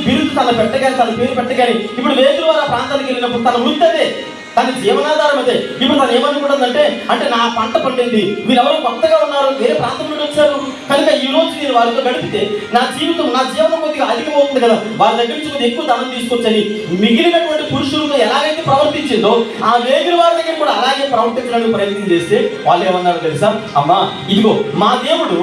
బిరుదు తన పెట్టగానే, తన పేరు పెట్టగానే ఇప్పుడు వేగులవాడ ప్రాంతానికి వెళ్ళినప్పుడు తన వృత్తి అదే, తన జీవనాధారం అదే. ఇప్పుడు తను ఏమనుకుంటుందంటే, అంటే నా పంట పండింది, వీరెవరో కొత్తగా ఉన్నారు, వేరే ప్రాంతం నుండి వచ్చారు కనుక ఈ రోజు నేను వారితో గడిపితే నా జీవనం కొద్దిగా అధికమవుతుంది కదా, వారి దగ్గర నుంచి కొద్దిగా ఎక్కువ ధనం తీసుకొచ్చని మిగిలినటువంటి పురుషులతో ఎలాగైతే ప్రవర్తించిందో ఆ వేగుల వారి దగ్గర కూడా అలాగే ప్రవర్తించడానికి ప్రయత్నం చేస్తే వాళ్ళు ఏమన్నారు తెలుసా? అమ్మా ఇదిగో మా దేవుడు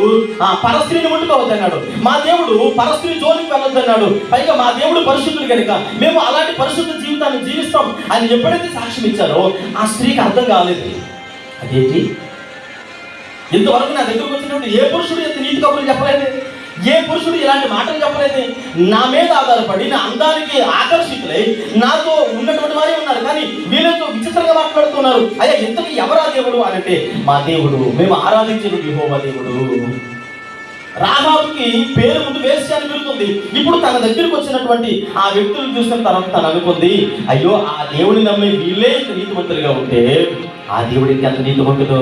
పరస్త్రీని ముట్టుకోవద్దన్నాడు, మా దేవుడు పరస్త్రీ జోలికి వెళ్ళొద్దన్నాడు, పైగా మా దేవుడు పరిశుద్ధుడు కనుక మేము అలాంటి పరిశుద్ధ జీవితాన్ని జీవిస్తాం అని ఎప్పుడైతే సాక్ష్యం ఇచ్చారో ఆ స్త్రీకి అర్థం కాలేదు. అదేంటి, ఇంతవరకు నా దగ్గరకు వచ్చినప్పుడు ఏ పురుషుడు ఎంత నీతి కబుర్లు చెప్పలేదు, ఏ పురుషుడు ఇలాంటి మాటలు చెప్పలేదు, నా మీద ఆధారపడి నా అందానికి ఆకర్షితులై నాతో ఉన్నటువంటి వారే ఉన్నారు, కానీ వీళ్ళతో విచిత్రంగా మాట్లాడుతున్నారు. అయ్యా ఇంతకీ ఎవరా దేవుడు అని అంటే, మా దేవుడు, మేము ఆరాధించిన యెహోవా దేవుడు. రాహాబుకి పేరు ముందు వేశ్య అని పెరుగుతుంది. ఇప్పుడు తన దగ్గరికి వచ్చినటువంటి ఆ వ్యక్తులను చూసిన తర్వాత తను అనుకుంది, అయ్యో ఆ దేవుడిని నమ్మే వీళ్ళే ఇంత నీతిమంతులుగా ఉంటే ఆ దేవుడికి ఎంత నీతిమంతుడు,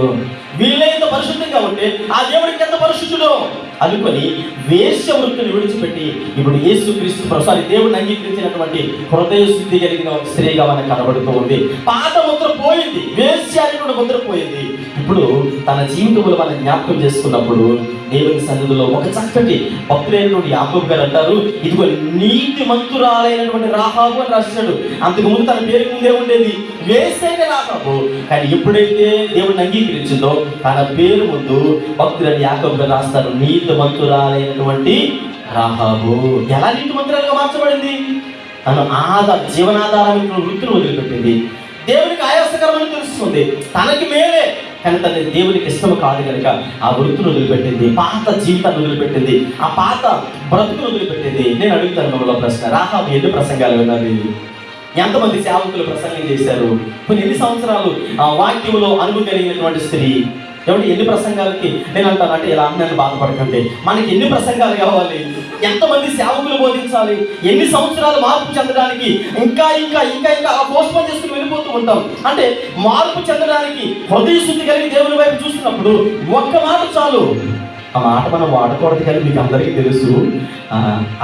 వీళ్ళే ఇంత పరిశుద్ధంగా ఉంటే ఆ దేవుడికి ఎంత పరిశుద్ధుడు అనుకొని వేశ్య వృత్తిని విడిచిపెట్టి ఇప్పుడు యేసుక్రీస్తు దేవుడిని అంగీకరించినటువంటి హృదయ శుద్ధి కలిగిన స్త్రీగా మనకు కనబడుతూ ఉంది. పాత ముద్ర పోయింది, వేశ్య అనేటువంటి ముద్ర పోయింది. ఇప్పుడు తన జీవితంలో మనం జ్ఞాపకం చేసుకున్నప్పుడు దేవుని సన్నిధిలో ఒక చక్కటి భక్తులైనటువంటి యాకోబు గారు అంటారు, ఇదిగో నీతిమంతురాలైనటువంటి రాహాబు అని రాశాడు. అంతకు ముందు తన పేరు ముందే ఉండేది వేశ్యైన రాహాబు, కానీ ఎప్పుడైతే దేవుడిని అంగీకరించిందో తన పేరు ముందు భక్తులని యాకోబు గారు రాస్తారు, నీతిమంతురాలైనటువంటి రాహాబు. ఎలా నీతిమంతురాలుగా మార్చబడింది? తను జీవనాధారం వృత్తిని వదిలిపెట్టింది. దేవునికి ఆయాసకరమని తెలుస్తుంది, తనకి మేలే కానీ తన దేవునికి ఇష్టం కాదు కనుక ఆ వృత్తిని వదిలిపెట్టింది, పాత జీవితాన్ని వదిలిపెట్టింది, ఆ పాత బ్రతుకును వదిలిపెట్టింది. నేను అడుగుతాను మిమ్మల్ని ప్రశ్న, రాహాబు ఎన్ని ప్రసంగాలు విన్నది? ఎంతమంది సేవకులు ప్రసంగం చేశారు? కొన్ని ఎన్ని సంవత్సరాలు వాక్యంలో అనుభవం కలిగినటువంటి స్త్రీ? ఏమంటే ఎన్ని ప్రసంగాలకి నేను అంటాను అంటే, ఇలా అన్నాను బాధపడకండి, మనకి ఎన్ని ప్రసంగాలు కావాలి, ఎంతమంది సేవకులు బోధించాలి, ఎన్ని సంవత్సరాలు మార్పు చెందడానికి ఇంకా ఇంకా ఇంకా ఇంకా అలా పోస్ట్పోన్ చేసుకుని వెళ్ళిపోతూ ఉంటాం. అంటే మార్పు చెందడానికి హృదయ శుద్ధి కలిగి దేవుని వైపు చూస్తున్నప్పుడు ఒక్క మాట చాలు. ఆ మాట మనం వాడకూడదు కానీ మీకు అందరికీ తెలుసు.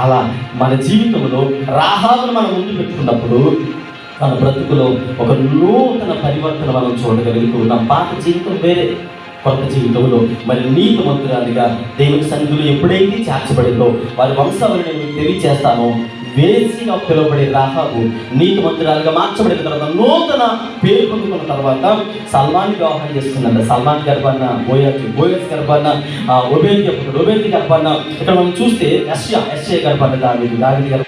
అలా మన జీవితంలో రాహాబును మనం ముందు పెట్టుకున్నప్పుడు మన బ్రతుకులో ఒక నూతన పరివర్తన మనం చూడగలుగుతూ ఉన్నాం. పాత జీవితం వేరే, కొత్త జీవితంలో మరి నీతిమంతురాలిగా దేవుని సన్నిధిలో ఎప్పుడైతే చేర్చబడిందో వారి వంశావళిని నేను తెలియజేస్తానో, వేసిగా పిలువబడే రాహాబు నీతిమంతురాలుగా మార్చబడిన తర్వాత నూతన పేరు పొందుకున్న తర్వాత సల్మాన్ వివాహం చేసుకున్నాడు. సల్మాన్ గర్భాన్న బోయస్ గర్భాన్న ఒబేది గర్భాన్న. ఇక్కడ మనం చూస్తే యెషయా గర్భాన్న దావీదు గర్భాన్న.